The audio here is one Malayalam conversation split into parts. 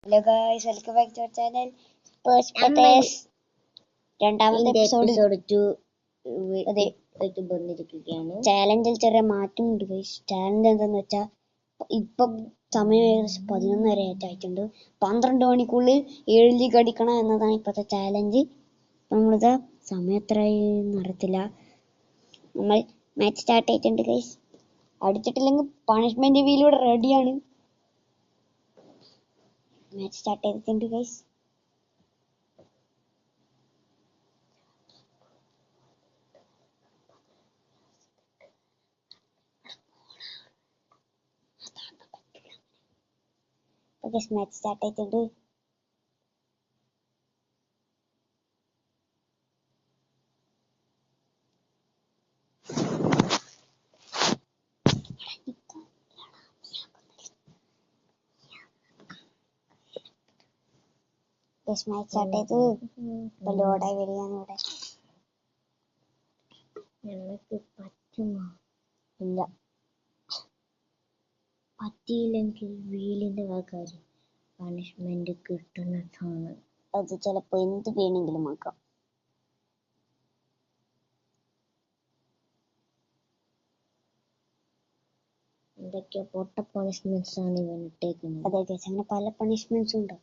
Hello guys, welcome back to our channel. Perspective. രണ്ടാമത്തെ എപ്പിസോഡ് അതെ ചാലഞ്ചിൽ ചെറിയ മാറ്റമുണ്ട് ഗൈസ്. ചാലഞ്ച് എന്താന്ന് വെച്ചാൽ ഇപ്പം സമയം ഏകദേശം 11:30 ആയിട്ടുണ്ട്. 12 മണിക്കുള്ളിൽ 7 ലീഗ് അടിക്കണം എന്നതാണ് ഇപ്പോഴത്തെ ചാലഞ്ച്. നമ്മളിത് സമയം എത്രയെന്ന് അറിയത്തില്ല. നമ്മൾ മാച്ച് സ്റ്റാർട്ട് ചെയ്തിട്ടുണ്ട് ഗൈസ്. അടിച്ചിട്ടില്ലെങ്കിൽ പണിഷ്മെന്റ് വീലൂടെ റെഡിയാണ്. മാച്ച് സ്റ്റാർട്ട് ചെയ്തിട്ടുണ്ട് ഗൈസ്. മാച്ച് സ്റ്റാർട്ട് ചെയ്തിട്ടുണ്ട്. മാച്ച് സ്റ്റാർട്ട് ചെയ്ത് ഇപ്പൊ ലോഡായി വരികയാണ് ഇവിടെ. ഞങ്ങൾക്ക് പറ്റുമോ? ഇല്ല, പറ്റിയില്ലെങ്കിൽ വീലിന്റെ കാര്യം പണിഷ്മെന്റ് കിട്ടുന്നതാണ്. അത് ചിലപ്പോ എന്ത് വേണമെങ്കിലും ആക്കാം. എന്തൊക്കെയോ പൊട്ട പണിഷ്മെന്റ്സ് ആണ് ഇവൻ ഇട്ടേക്കുന്നത്. അതെ ഗൈസ്, അങ്ങനെ പല പണിഷ്മെന്റ്സും ഉണ്ട്.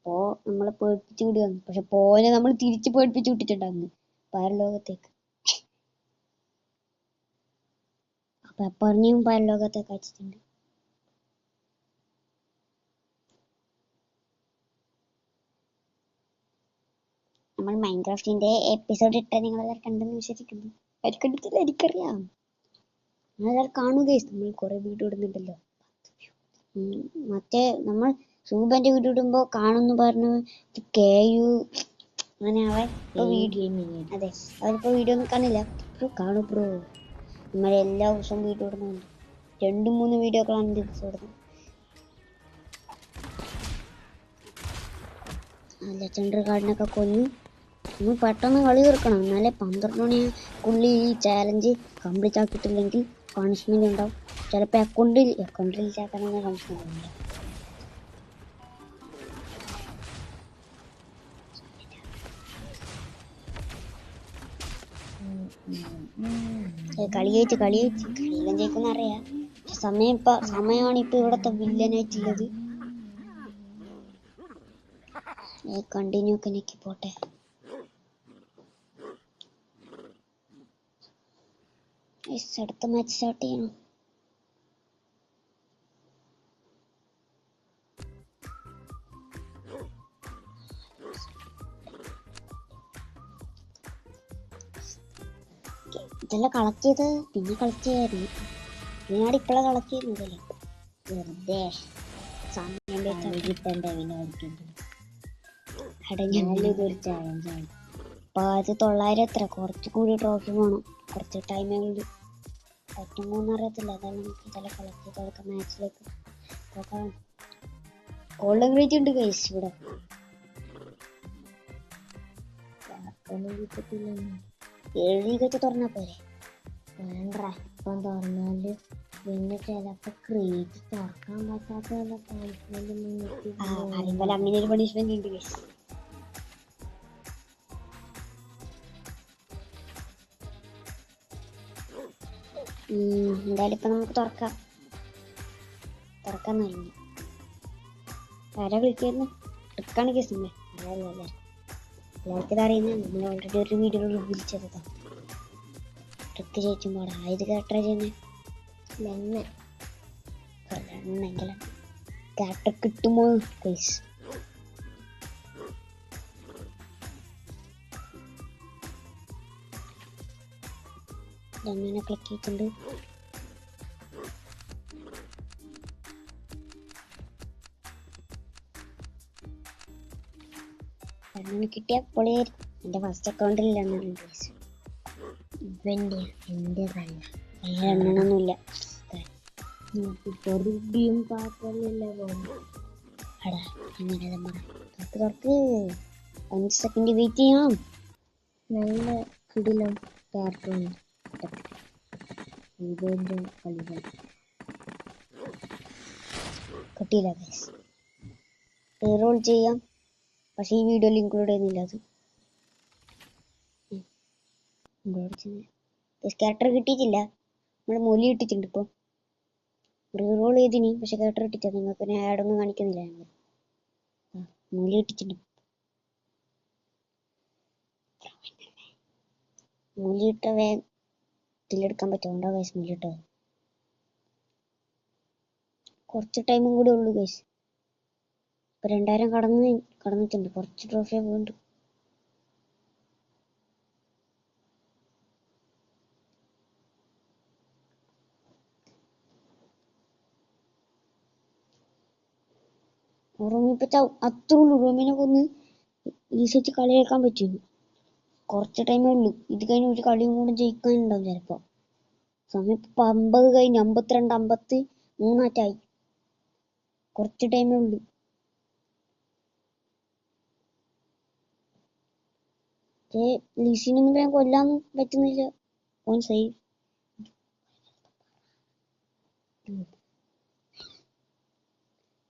അപ്പോ നമ്മളെ പേടിപ്പിച്ചു വിടുകയാണ്. പക്ഷെ പോലെ നമ്മൾ തിരിച്ചു പേടിപ്പിച്ചു വിട്ടിട്ടുണ്ടായിരുന്നു പരലോകത്തേക്ക്. അപ്പൊ പറഞ്ഞും പരലോകത്തേക്ക് അയച്ചിട്ടുണ്ട്. നമ്മൾ മൈൻക്രാഫ്റ്റിന്റെ എപ്പിസോഡ് ഇട്ട നിങ്ങളെല്ലാവരും കണ്ടെന്ന് വിശ്വസിക്കുന്നു. ആരും കണ്ടിട്ടില്ല, എനിക്കറിയാം. നിങ്ങളെല്ലാവരും കാണുക. നമ്മൾ കുറെ വീഡിയോ ഇടുന്നുണ്ടല്ലോ. മറ്റേ നമ്മൾ സൂബന്റെ വീഡിയോ ഇടുമ്പോ കാണുന്നു പറഞ്ഞു KU അങ്ങനെ അവൻ അതെ അവരിപ്പോ വീഡിയോ ഒന്നും കാണില്ല. കാണു ബ്രോ, നമ്മൾ എല്ലാ ദിവസവും വീഡിയോ ഇടുന്നുണ്ട്. 2-3 വീഡിയോകളാണ് ദിവസം ഇടുന്നത്. ലെജൻഡറി കാർഡിനൊക്കെ കൊന്നു നമ്മൾ പെട്ടെന്ന് കളി തീർക്കണം. എന്നാലേ 12 മണിക്കുള്ളിൽ ഈ ചാലഞ്ച് കംപ്ലീറ്റ് ആക്കിയിട്ടില്ലെങ്കിൽ പണിഷ്മെന്റ് ഉണ്ടാവും. ചിലപ്പോൾ അക്കൗണ്ടിൽ ചേർക്കണമെങ്കിൽ പണിഷ്മെന്റ് ഉണ്ട്. കളിയെല്ലാം ജയിക്കുന്ന അറിയാം. സമയമാണ് ഇപ്പൊ ഇവിടത്തെ വില്ലനായിട്ടുള്ളത്. കണ്ടിന്യൂ ഒക്കെ ഞെക്കി പോട്ടെ. അടുത്ത മാച്ച് സ്റ്റാർട്ട് ചെയ്യണം. ഇതെല്ലാം കളക്ട് ചെയ്ത് പിന്നെ കളക്ട് ചെയ്യായിരുന്നു. ഞാൻ ഇപ്പോഴാണ് കളക്ട് ചെയ്യുന്നതല്ലേ, വെറുതെ സമയം ഇപ്പൊ 900 എത്ര കുറച്ചുകൂടി ട്രോഫി വേണം. കുറച്ച് ടൈമുകളിൽ പറ്റുമോന്ന് അറിയത്തില്ല. അതാണ് നമുക്ക് ഇതെല്ലാം കളക്ട് ചെയ്ത് കൊടുക്കാം. മാച്ചിലേക്ക് പോകാം. ഗോൾഡൻ ഗ്രേറ്റ് ഉണ്ട് ഗൈസ് ഇവിടെ. എഴുതിയൊക്കെ തുറന്നാ പോരെ? വേണ്ട, ഇപ്പം തുറന്നാല് പിന്നെ ചിലപ്പോ ക്രീറ്റ് തുറക്കാൻ പറ്റാത്ത അറിയുമ്പോൾ അങ്ങനെ ഒരു പണിഷ്മെന്റ് ഉണ്ട് ഗൈസ്. എന്തായാലും ഇപ്പൊ നമുക്ക് തുറക്കാൻ തുടങ്ങി. ആരാ വിളിക്കായിരുന്നു? ട്രിക്കാണ് കേസ്. അറിയാമല്ലേ, എല്ലാവർക്കും ഇത് അറിയുന്നത്. നമ്മൾ ഓൾറെഡി ഒരു വീഡിയോ റിവീൽ ചെയ്തതാ. ട്രിക്ക് ചോദിച്ചുമ്പോൾ ആയത് കേട്ടാ ചെയ്യുന്നത് എന്നെങ്കിലും കേട്ട കിട്ടുമോ കേസ്. അങ്ങനെ ക്ലിക്ക് ചെയ്തിട്ടുണ്ട്. അങ്ങനെ കിട്ടിയ പൊളിയായിരിക്കും. എന്റെ ഫസ്റ്റ് അക്കൗണ്ടിൽ എണ്ണൊന്നുമില്ല. അടാ അങ്ങനെ തുറക്ക് 5 സെക്കൻഡ് വെയിറ്റ് ചെയ്യാം. നല്ല കിടിലം കാർട്ടൂൺ കളികൾ കിട്ടിയില്ല ഗൈസ്. റീറോൾ ചെയ്യാം, പക്ഷെ ഈ വീഡിയോയിൽ ഇൻക്ലൂഡ് ചെയ്യുന്നില്ല. അത് ക്യാരക്ടർ കിട്ടിയിട്ടില്ല. നമ്മൾ മൂലി ഇട്ടിട്ടുണ്ട് ഇപ്പോൾ. റീറോൾ ചെയ്തിനി, പക്ഷെ ക്യാരക്ടർ ഇട്ടിട്ടില്ല. നിങ്ങൾക്ക് പിന്നെ ആഡൊന്നും കാണിക്കുന്നില്ല. ഞങ്ങൾ മൂലി ഇട്ടിട്ടുണ്ട്. മൂലിയിട്ട വേഗം ഇതിലെടുക്കാൻ പറ്റുമോ ഗൈസ്? മൂലിയിട്ടത് കുറച്ച് ടൈമും കൂടി ഉള്ളൂ ഗൈസ്. ഇപ്പൊ 2000 കടന്നിട്ടുണ്ട്. കുറച്ച് ട്രോഫിയെ വേണ്ടു. റൂമിപ്പോ അത്രേ ഉള്ളൂ. റൂമിനെ കൊന്ന് ഈസിച്ച് കളിയാക്കാൻ പറ്റും. കുറച്ച് ടൈമേ ഉള്ളൂ. ഇത് കഴിഞ്ഞ് ഒരു കളിയും കൂടെ ജയിക്കാനുണ്ടാവും ചിലപ്പോ. സമയം ഇപ്പൊ 50 കഴിഞ്ഞ് 52 53 കുറച്ച് ടൈമേ ഉള്ളൂ. ലീസിനൊന്നും വേഗം കൊല്ലാനും പറ്റുന്നില്ല. ഓൻ സേവ്.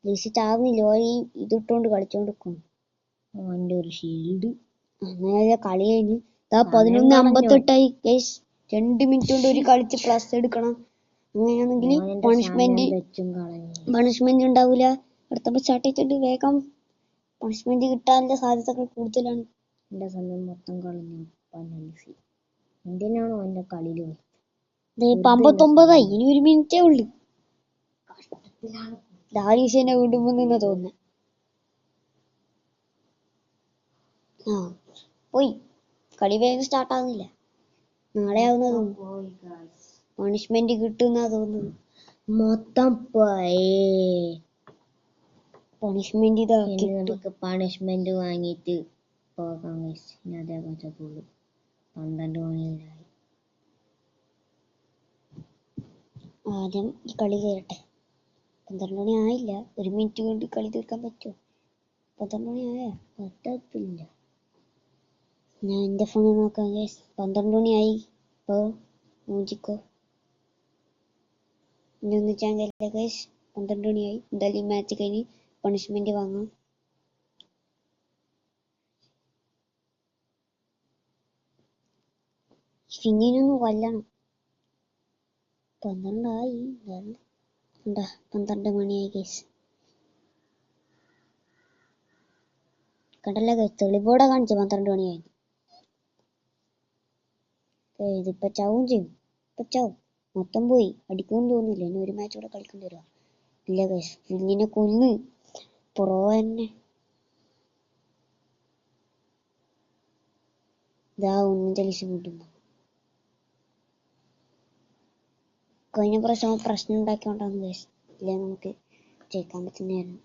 ലീസി ചാവുന്നില്ല. ഓ ഈ ഇതിട്ടോണ്ട് കളിച്ചോണ്ടിരിക്കും. അവന്റെ ഒരു ഷീൽഡ്. അങ്ങനെ കളി കഴിഞ്ഞ് 11:58 ഗൈസ്. 2 മിനിറ്റ് കൊണ്ട് ഒരു കളിച്ച് പ്ലസ് എടുക്കണം. അങ്ങനെയാണെങ്കിൽ പണിഷ്മെന്റ് ഉണ്ടാവൂല. അടുത്തപ്പോ സ്റ്റാർട്ട് ചെയ്തിട്ടുണ്ട്. വേഗം പണിഷ്മെന്റ് കിട്ടാനുള്ള സാധ്യതകൾ കൂടുതലാണ്. എന്റെ സമയം മൊത്തം കളഞ്ഞു. എന്തിനാണോ എന്റെ കളിയിൽ 59 ഇനി 1 മിനിറ്റേ ഉള്ളു. ദാരീഷനെ വിടുമ്പോ നിന്ന് തോന്നുന്നു. പോയി കളി വേഗം സ്റ്റാർട്ട് ആവുന്നില്ല. നാളെ ആവുന്ന തോന്നുന്നു. പണിഷ്മെന്റ് കിട്ടുന്നാ തോന്നുന്നു. മൊത്തം പണിഷ്മെന്റ് ഇതാ നമുക്ക് പണിഷ്മെന്റ് വാങ്ങിയിട്ട് പോകാം. അതേ പറ്റത്തുള്ളൂ. 12 മണിയായി. ആദ്യം ഈ കളി കയറട്ടെ. 12 മണി ആയില്ല. 1 മിനിറ്റ് കൊണ്ട് കളി തീർക്കാൻ പറ്റുമോ? 12 മണി ആയ പറ്റത്തില്ല. ഞാൻ എന്റെ ഫോണിൽ നോക്കാം. 12 മണിയായി. ഇപ്പൊ മൂജിക്കോ ഇനി ഒന്നിച്ചാൻ കഴിയില്ല ഗൈസ്. 12 മണിയായി. എന്തായാലും ഈ മാച്ച് കഴിഞ്ഞ് പണിഷ്മെന്റ് വാങ്ങാം. ഫിന്നിനൊന്ന് കൊല്ലണം. 12 ആയി. 12 മണിയായി ഗൈസ്. കണ്ടല്ല ഗൈസ്, തെളിവോടെ കാണിച്ചു 12 മണിയായി. ഇതിപ്പോ ചാവും ചെയ്യും. ഇപ്പൊ ചാവും. മൊത്തം പോയി. അടിക്കുമെന്ന് തോന്നുന്നില്ല. ഇനി ഒരു മാച്ച് കൂടെ കളിക്കേണ്ടി വരുമോ? ഇല്ല ഗൈസ്, ഫിന്നിനെ കൊന്ന് പ്രോ തന്നെ. ഇതാ ഒന്നും തെളിച്ച് കൂട്ടുന്നു. കഴിഞ്ഞ പ്രാവശ്യം പ്രശ്നം ഉണ്ടാക്കിക്കൊണ്ടാണ് ഗൈസ്. ഇല്ലേ നമുക്ക് ജയിക്കാൻ പറ്റുന്നതായിരുന്നു.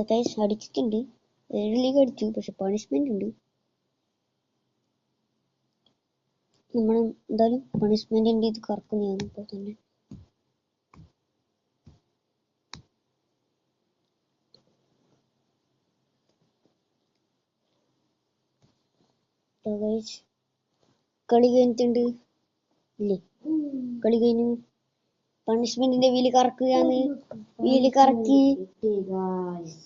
ഗൈസ് അടിച്ചിട്ടുണ്ട്. 7 ലീഗ് അടിച്ചു. പക്ഷെ പണിഷ്മെന്റ് ഉണ്ട്. നമ്മൾ എന്തായാലും പണിഷ്മെന്റിന്റെ ഇത് കറക്കുന്നതാണ് ഇപ്പോൾ തന്നെ. കളി കഴിഞ്ഞിട്ടുണ്ട്. ഇല്ലേ കളി കഴിഞ്ഞു. പണിഷ്മെന്റിന്റെ വീല് കറക്കുകയാണ്. വീല് കറക്കി.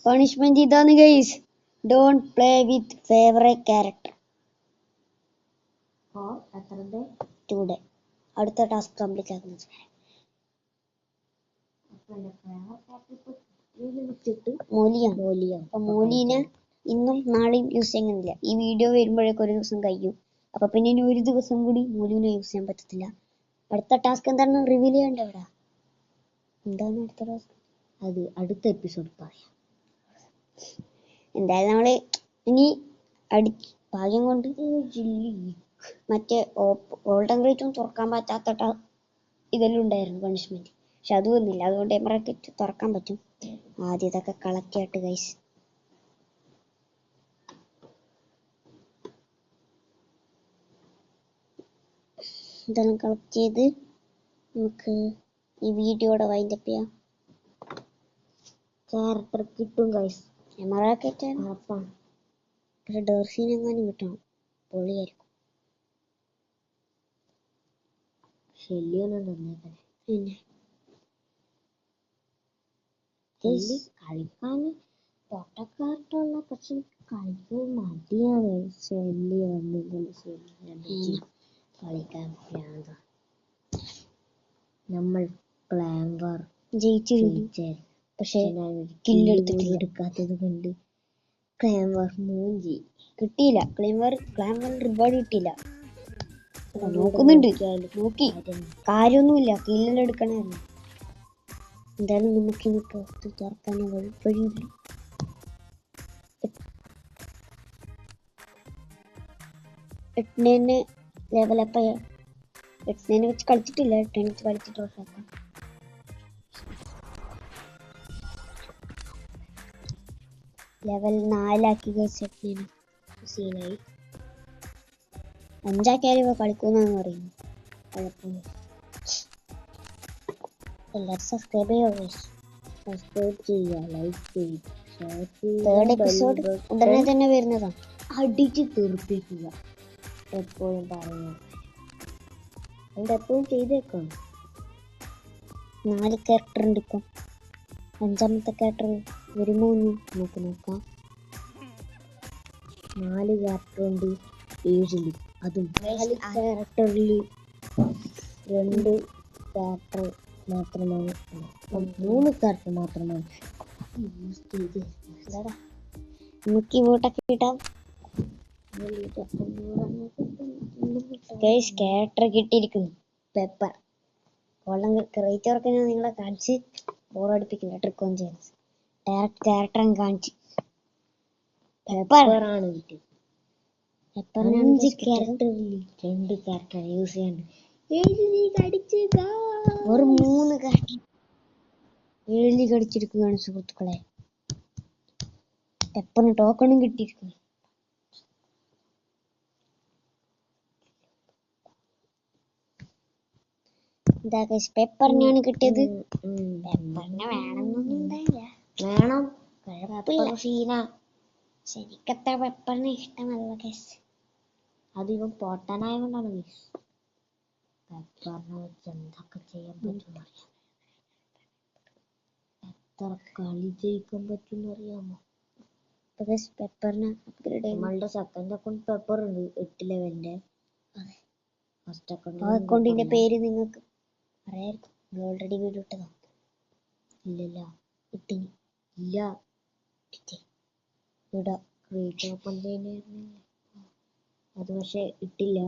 പണിഷ്മെന്റ് ഇതാണ് guys. Don't play with favourite character. Today അടുത്ത ടാസ്ക് കംപ്ലീറ്റ് ആക്കുന്നത്. മൂലിനെ ഇന്നും നാളെയും യൂസ് ചെയ്യുന്നില്ല. ഈ വീഡിയോ വരുമ്പോഴേക്കും ഒരു ദിവസം കഴിയും. അപ്പൊ പിന്നെ ഇനി ഒരു ദിവസം കൂടി മൂലിനെ യൂസ് ചെയ്യാൻ പറ്റത്തില്ല. അടുത്ത ടാസ്ക് എന്താണെന്ന് റിവീൽ ചെയ്യണ്ട. ഇവിടെ എന്താണ് അടുത്ത ടാസ്ക്? അത് അടുത്ത എപ്പിസോഡ് പറയാം. എന്തായാലും നമ്മള് ഇനി ഭാഗ്യം കൊണ്ട് മറ്റേ ഗോൾഡൻ റേറ്റും തുറക്കാൻ പറ്റാത്ത ഇതെല്ലാം ഉണ്ടായിരുന്നു പണിഷ്മെന്റ്. പക്ഷെ അത് വന്നില്ല. അതുകൊണ്ട് എമറാക്കറ്റ് തുറക്കാൻ പറ്റും. ആദ്യം ഇതൊക്കെ കളക്ട് ചെയ്യട്ടെ ഗൈസ്. ഇതെല്ലാം കളക്ട് ചെയ്ത് നമുക്ക് ഈ വീഡിയോയുടെ വൈൻഡപ്പ് ചെയ്യാം. ക്യാരക്ടർ കിട്ടും ഗൈസ്. എമറാക്കറ്റ് പക്ഷെ ഡേർസിനെങ്ങാനും കിട്ടണം. പൊളിയായിരിക്കും. ശല്യൊന്നും തന്നേക്കണേ. പിന്നെ കളിക്കാൻ പൊട്ടക്കാർട്ടുള്ള, പക്ഷെ കളിക്കാൻ മടിയാണ്. ശല്യ വന്നില്ല കളിക്കാൻ ഭ്രാന്ത. നമ്മൾ ക്ലാൻ വാർ ജയിച്ചു, പക്ഷെ എടുക്കാത്തത് കൊണ്ട് ക്ലാൻ വാർ മൂഞ്ചി കിട്ടിയില്ല. ക്ലാൻ വാർ റിവാർഡ് കിട്ടിയില്ല. നോക്കുന്നുണ്ട്, നോക്കി കാര്യമൊന്നുമില്ല. കില്ലെല്ലാം എടുക്കണമായിരുന്നു. എന്തായാലും നമുക്കിനി പുറത്ത് തുറക്കാൻ വഴിയില്ല. എട്ടിനെ ലെവലപ്പ് 8 വെച്ച് കളിച്ചിട്ടില്ല. 8 വെച്ച് കളിച്ചിട്ട് ഉറപ്പാക്കാം. ലെവൽ 4 കഴിച്ചിട്ട് സീനായി. 5 കളിക്കുന്നാന്ന് പറയുന്നു. കുഴപ്പമില്ല. എല്ലാവരും സബ്സ്ക്രൈബ് ചെയ്യുക, സബ്സ്ക്രൈബ് ചെയ്യുക, ലൈക്ക് ചെയ്യുക, ഷെയർ ചെയ്യുക. തേർഡ് എപ്പിസോഡ് ഉടനെ തന്നെ വരുന്നതാണ്. അടിച്ച് തെറിപ്പിക്കുക എപ്പോഴും പറയുക. എപ്പോഴും ചെയ്തേക്കാം. 4 ക്യാരക്ടർ ഉണ്ട് ഇപ്പം. 5ാമത്തെ ക്യാരക്ടർ വരുമോ എന്ന് നമുക്ക് നോക്കാം. 4 ക്യാരക്ടർ ഉണ്ട് 7. അതും 4 ക്യാരക്ടറിൽ 2 ക്യാരക്ടർ മാത്രമാണ്, 3 ക്യാരക്ടർ മാത്രമാണ് യൂസ് ചെയ്ത്. നമുക്ക് ഇങ്ങോട്ടൊക്കെ കിട്ടാം. ക്യാരക്ടർ കിട്ടിയിരിക്കുന്നു പെപ്പർ. കൊള്ളാം. ക്രേറ്റ് വർക്ക് ഞാൻ നിങ്ങളെ കാണിച്ച് ബോറടിപ്പിക്കില്ല. ട്രിക്കൊന്നും ചെയ്യുന്നത് ഡയറക്റ്റ് ക്യാരക്ടറും കാണിച്ച് പെപ്പറാണ് കിട്ടിയത്. 5 ക്യാരക്ടറിൽ 2 ക്യാരക്ടർ യൂസ് ചെയ്യാണ്ട് ഒരു 3 ക്യാരക്ടർ 7 കടിച്ചിരിക്കുകയാണ് സുഹൃത്തുക്കളെ. പെപ്പറിന് ടോക്കണും കിട്ടിയിരിക്കുന്നു. എന്താ പെപ്പറിനാണ് കിട്ടിയത്. പെപ്പറിനെ വേണമെന്നൊന്നും ഉണ്ടായില്ല. വേണം, ശരിക്കത്ര പെപ്പറിന് ഇഷ്ടമല്ല കേസ്. അധികം പൊട്ടനായ കൊണ്ടാണ് മിസ്. പെപ്പറിനെ വെച്ച് എന്തൊക്കെ ചെയ്യാൻ പറ്റും അറിയാം. എത്ര കളി ജയിക്കാൻ പറ്റും അറിയാമോ. പെപ്പറിന് അപ്ഗ്രേഡ് നമ്മളുടെ സെക്കൻഡ് അക്കൗണ്ട് പെപ്പർ ഉണ്ട് 8 ലെവലിന്റെ. ഫസ്റ്റ് അക്കൗണ്ടിന്റെ പേര് നിങ്ങൾക്ക് അറിയായിരിക്കും. ഓൾറെഡി വീഡിയോ ഇട്ടതാ. ഇല്ലല്ല, ഇട്ടിനി ഇല്ല, ഇടാ. ക്രിയേറ്റ് ഓപ്പൺ ചെയ്യുന്ന അത് പക്ഷെ ഇട്ടില്ല.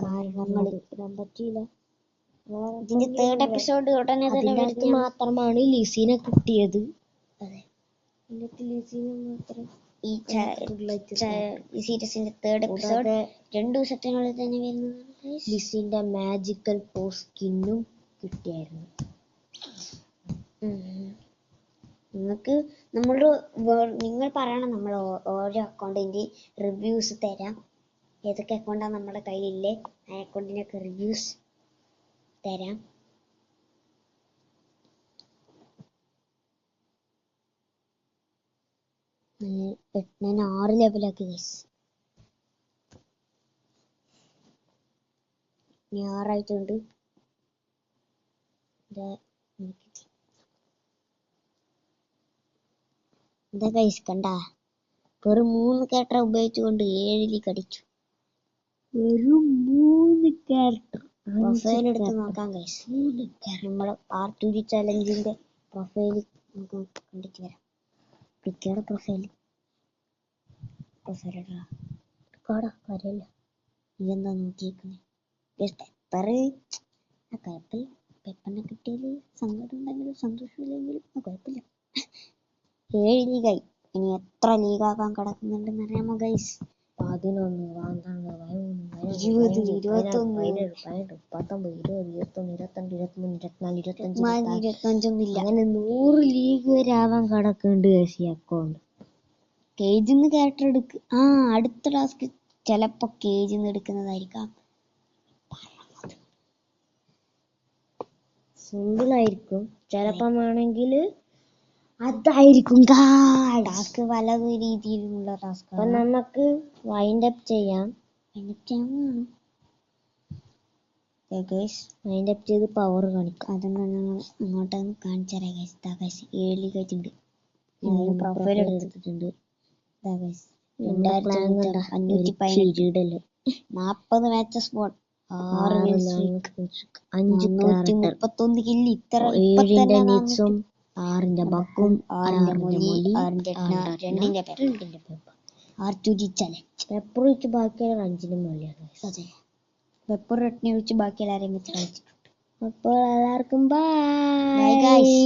കാരണങ്ങൾ ഇടാൻ പറ്റിയില്ല. ഇതിന്റെ 3rd എപ്പിസോഡ് ഉടനെ തന്നെ അതിനകത്ത് മാത്രമാണ് ലിസീനെ കിട്ടിയത്. അതെ, ലിസീനെ മാത്രം ഈ സീരീസിന്റെ 3rd എപ്പിസോഡ് 2 ദിവസത്തിനുള്ളിൽ തന്നെ വരുന്നതാണ്. ലിസിന്റെ മാജിക്കൽ പോസ് സ്കിന്നും കിട്ടിയായിരുന്നു. നിങ്ങൾ പറയണം, നമ്മൾ ഓരോ അക്കൗണ്ടിന്റെ റിവ്യൂസ് തരാം. ഏതൊക്കെ അക്കൗണ്ടാണ് നമ്മുടെ കയ്യിലില്ലേ ആ അക്കൗണ്ടിനൊക്കെ റിവ്യൂസ് തരാം. ഞാൻ 6 ലെവലാക്കി ഗൈസ്. 6 ആയിട്ടുണ്ട്. എന്താ ഗൈസ് കണ്ടാ, വെറും 3 ക്യാരക്ടർ ഉപയോഗിച്ചുകൊണ്ട് 7 കടിച്ചു. വെറും 3 ക്യാരക്ടർ. പ്രൊഫൈൽ എടുത്ത് നോക്കാം ഗൈസ്. നമ്മൾ R2G ചലഞ്ചിന്റെ പ്രൊഫൈൽ നമുക്ക് കണ്ടിട്ട് വരാം. പിക്കയുടെ പ്രൊഫൈൽ കാര്യമില്ല. നീ എന്താ നോക്കിയിരിക്കുന്നത്. പെപ്പർ കുഴപ്പമില്ല. പെപ്പറിനെ കിട്ടിയതിൽ സങ്കടം ഉണ്ടെങ്കിലും സന്തോഷമില്ലെങ്കിലും കുഴപ്പമില്ല. 7 ലീഗായി. ഇനി എത്ര ലീഗാക്കാൻ കിടക്കുന്നുണ്ടെന്ന് അറിയാമോ ഗൈസ്. 11, 12, 20, 21, 25 അങ്ങനെ 100 ലീഗ് വരെ ആവാൻ കിടക്കുന്നുണ്ട് ഈ അക്കൗണ്ട്. കേജിന്ന് ക്യാരക്ടർ എടുക്ക്. അടുത്ത ടാസ്ക് ചിലപ്പോ കേജിന്ന് എടുക്കുന്നതായിരിക്കാം. സിമ്പിൾ ആയിരിക്കും, ചിലപ്പം വേണമെങ്കിൽ അതായിരിക്കും ടാസ്ക് പല രീതിയിലുള്ള ടാസ്ക്. അപ്പൊ നമുക്ക് വൈൻഡ് അപ്പ് ചെയ്യാം. ഗൈസ് അതിന്റെ ചെയ്ത് പവർ കാണിക്കാം. അതൊന്നും ഞങ്ങൾ അങ്ങോട്ടൊന്ന് കാണിച്ചു തരാം ഗൈസ്. ഇതാ ഗൈസ് 7 കയറ്റുണ്ട്. പ്രൊഫൈൽ എടുത്തിട്ടുണ്ട്. ഇതാ ഗൈസ് നമ്മുടെ പ്ലാൻ കണ്ട 518 40 മാച്ചസ് ബോൾ 6 5 131 കില്ല്. ഇത്ര 7ന്റെ നീറ്റ്സും 6ന്റെ ബക്കും 6ന്റെ മൊലി 6ന്റെ 2ന്റെ R2G ചലഞ്ച്. പെപ്പർ വെച്ച് ബാക്കിയുള്ള 5ന്റെ മുകളിലാണ്. അതെ, പെപ്പർ റെട്ടിനെ വെച്ച് ബാക്കി എല്ലാവരെയും വെച്ച് കളിച്ചിട്ടുണ്ട്. അപ്പോൾ എല്ലാവർക്കും ബൈ. Bye guys.